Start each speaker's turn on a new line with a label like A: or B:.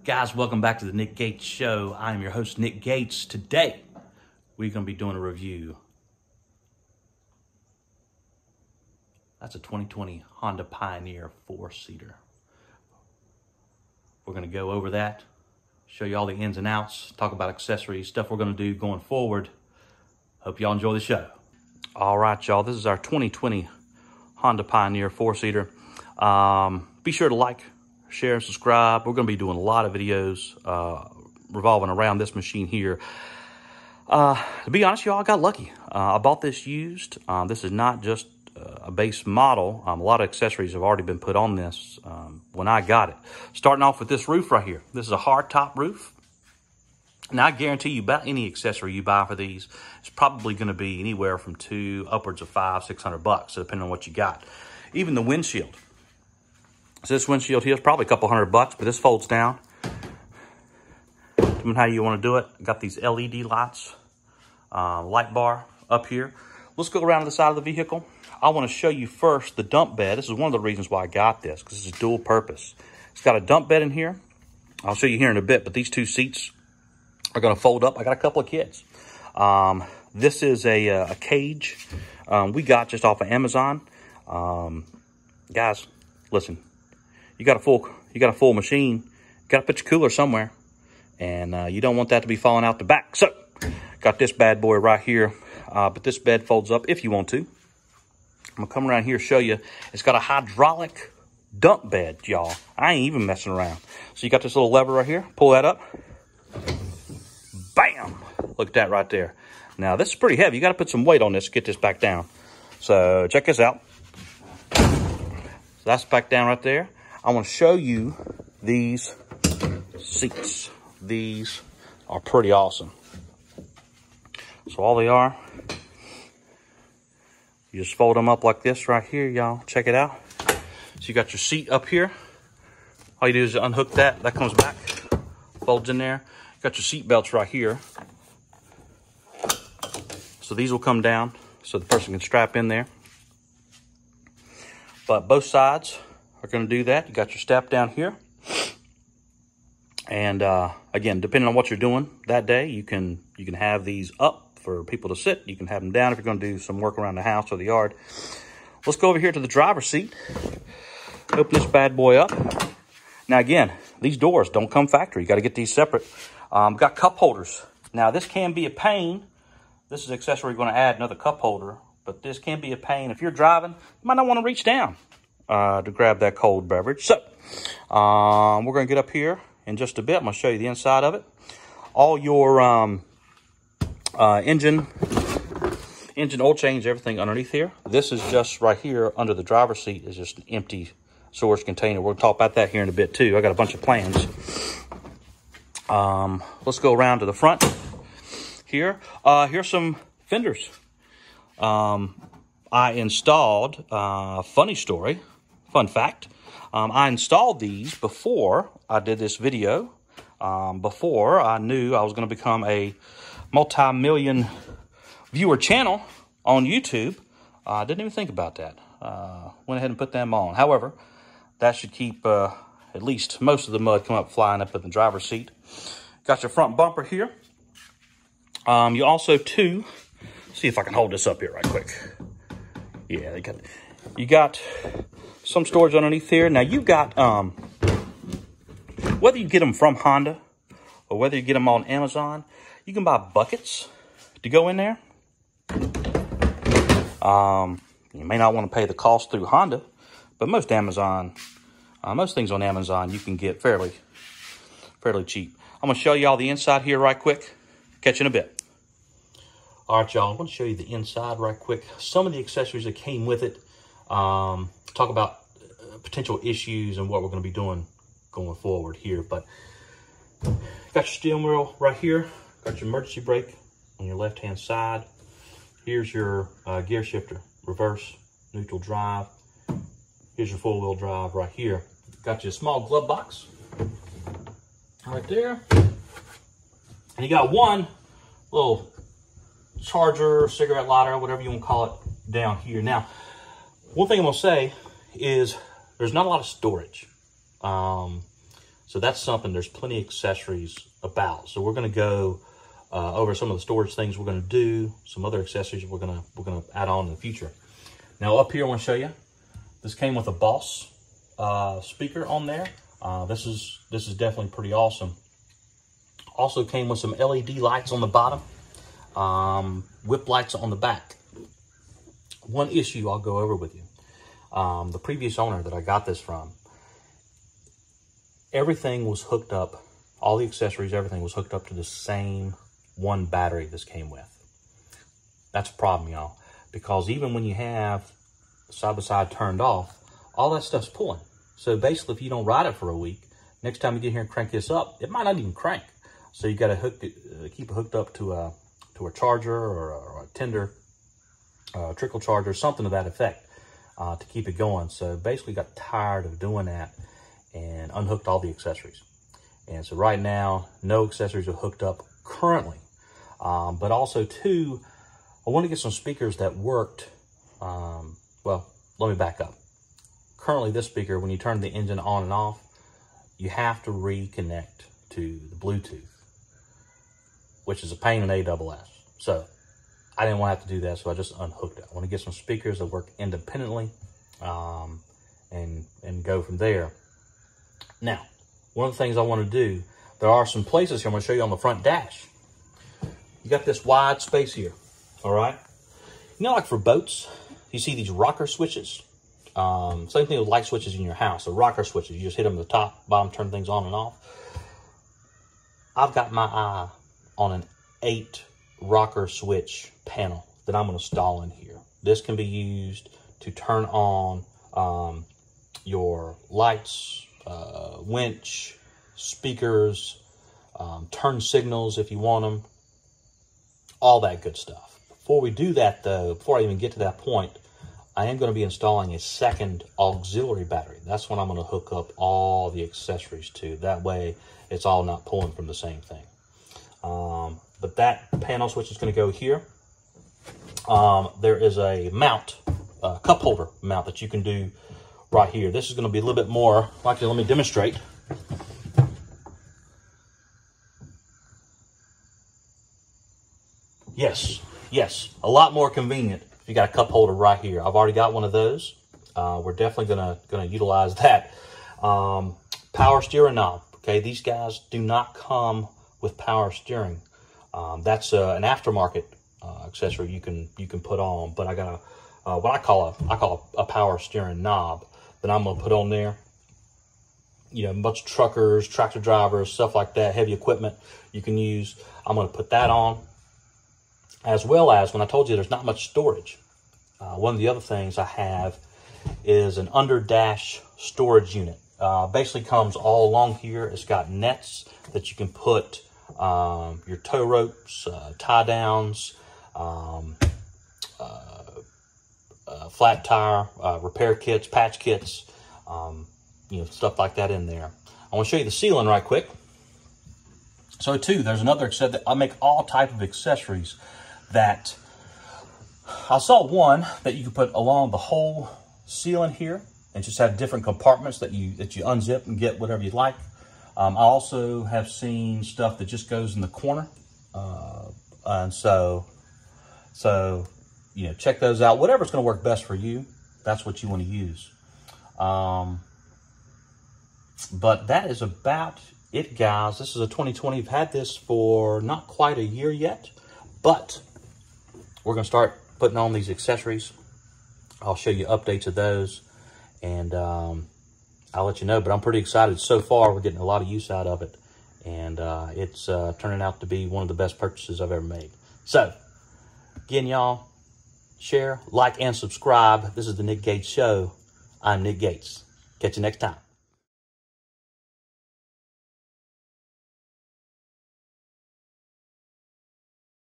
A: Guys, welcome back to the Nick Gates Show. I am your host, Nick Gates. Today, we're going to be doing a review. That's a 2020 Honda Pioneer 4-seater. We're going to go over that, show you all the ins and outs, talk about accessories, stuff we're going to do going forward. Hope y'all enjoy the show. All right, y'all, this is our 2020 Honda Pioneer 4-seater. Be sure to like, share, and subscribe. We're going to be doing a lot of videos revolving around this machine here. To be honest, y'all, I got lucky. I bought this used. This is not just a base model. A lot of accessories have already been put on this when I got it. Starting off with this roof right here. This is a hard top roof. Now, I guarantee you about any accessory you buy for these, it's probably going to be anywhere from upwards of $500-600, depending on what you got. Even the windshield. So this windshield here is probably a couple $100, but this folds down. Depending on how you want to do it. Got these LED lights, light bar up here. Let's go around to the side of the vehicle. I want to show you first the dump bed. This is one of the reasons why I got this, because it's dual purpose. It's got a dump bed in here. I'll show you here in a bit, but these two seats are going to fold up. I got a couple of kids. This is a cage we got just off of Amazon. Guys, listen. You got a full machine. You got to put your cooler somewhere, and you don't want that to be falling out the back. So, got this bad boy right here. But this bed folds up if you want to. I'm gonna come around here and show you. It's got a hydraulic dump bed, y'all. I ain't even messing around. So you got this little lever right here. Pull that up. Bam! Look at that right there. Now this is pretty heavy. You got to put some weight on this to get this back down. So check this out. So that's back down right there. I want to show you these seats. These are pretty awesome. So all they are, you just fold them up like this right here, y'all. Check it out. So you got your seat up here. All you do is unhook that. That comes back, folds in there. You got your seat belts right here. So these will come down so the person can strap in there. But both sides are going to do that. You got your step down here. And again, depending on what you're doing that day, you can have these up for people to sit. You can have them down if you're going to do some work around the house or the yard. Let's go over here to the driver's seat. Open this bad boy up. Now again, these doors don't come factory. You got to get these separate. Got cup holders. Now this can be a pain. This is an accessory we're going to add another cup holder, but this can be a pain. If you're driving, you might not want to reach down to grab that cold beverage. So we're going to get up here in just a bit. I'm going to show you the inside of it. All your engine oil change, everything underneath here. This is just right here under the driver's seat is just an empty storage container. We'll talk about that here in a bit too. I got a bunch of plans. Let's go around to the front here. Here's some fenders. I installed, funny story, fun fact. I installed these before I did this video. Before I knew I was going to become a multi-million viewer channel on YouTube. I didn't even think about that. Went ahead and put them on. However, that should keep at least most of the mud come up flying up in the driver's seat. Got your front bumper here. You also too, see if I can hold this up here right quick. Yeah, you got some storage underneath here. Now you got whether you get them from Honda or whether you get them on Amazon, you can buy buckets to go in there. You may not want to pay the cost through Honda, but most things on Amazon you can get fairly cheap. I'm going to show you all the inside here right quick. Catch you in a bit. All right, y'all, I'm going to show you the inside right quick. Some of the accessories that came with it. Talk about potential issues and what we're going to be doing going forward here. But got your steering wheel right here. Got your emergency brake on your left-hand side. Here's your gear shifter, reverse, neutral drive. Here's your four-wheel drive right here. Got you a small glove box right there. And you got one little charger, cigarette lighter, whatever you want to call it, down here. Now, one thing I'm going to say is there's not a lot of storage. So that's something, there's plenty of accessories about. So we're gonna go over some of the storage things we're gonna do, some other accessories we're gonna add on in the future. Now up here, I wanna show you, this came with a Boss speaker on there. This is definitely pretty awesome. Also came with some LED lights on the bottom, whip lights on the back. One issue I'll go over with you. The previous owner that I got this from, everything was hooked up, all the accessories, everything was hooked up to the same one battery this came with. That's a problem, y'all, because even when you have side-by-side turned off, all that stuff's pulling. So basically, if you don't ride it for a week, next time you get here and crank this up, it might not even crank. So you got to keep it hooked up to a charger or a tender trickle charger, something to that effect, to keep it going. So basically got tired of doing that and unhooked all the accessories. And so right now, no accessories are hooked up currently. But also too, I want to get some speakers that worked. Well, let me back up. Currently this speaker, when you turn the engine on and off, you have to reconnect to the Bluetooth, which is a pain in ASS. So I didn't want to have to do that, so I just unhooked it. I want to get some speakers that work independently, and go from there. Now, one of the things I want to do, there are some places here I'm going to show you on the front dash. You got this wide space here, all right? You know, like for boats, you see these rocker switches? Same thing with light switches in your house. The rocker switches, you just hit them at the top, bottom, turn things on and off. I've got my eye on an 8 rocker switch panel that I'm going to install in here. This can be used to turn on your lights, winch, speakers, turn signals if you want them, all that good stuff. Before we do that though, before I even get to that point, I am going to be installing a second auxiliary battery. That's when I'm going to hook up all the accessories to. That way it's all not pulling from the same thing. But that panel switch is going to go here. There is a mount, cup holder mount that you can do right here. This is going to be a little bit more, actually let me demonstrate. Yes, a lot more convenient if you got a cup holder right here. I've already got one of those. We're definitely gonna utilize that. Power steering knob. Okay, these guys do not come with power steering. That's an aftermarket accessory you can put on. But I got what I call a power steering knob that I'm gonna put on there. You know, a bunch of truckers, tractor drivers, stuff like that, heavy equipment you can use. I'm gonna put that on. As well as, when I told you there's not much storage, one of the other things I have is an under dash storage unit. Basically comes all along here. It's got nets that you can put your tow ropes, tie downs, flat tire, repair kits, patch kits, you know, stuff like that in there. I want to show you the ceiling right quick. So too, there's another accessory that I make all type of accessories that I saw one that you could put along the whole ceiling here and just have different compartments that you unzip and get whatever you like. I also have seen stuff that just goes in the corner. And so, you know, check those out. Whatever's going to work best for you, that's what you want to use. But that is about it, guys. This is a 2020. We've had this for not quite a year yet, but we're going to start putting on these accessories. I'll show you updates of those, and I'll let you know. But I'm pretty excited. So far, we're getting a lot of use out of it, and it's turning out to be one of the best purchases I've ever made. So, again, y'all, share, like, and subscribe. This is the Nick Gates Show. I'm Nick Gates. Catch you next time.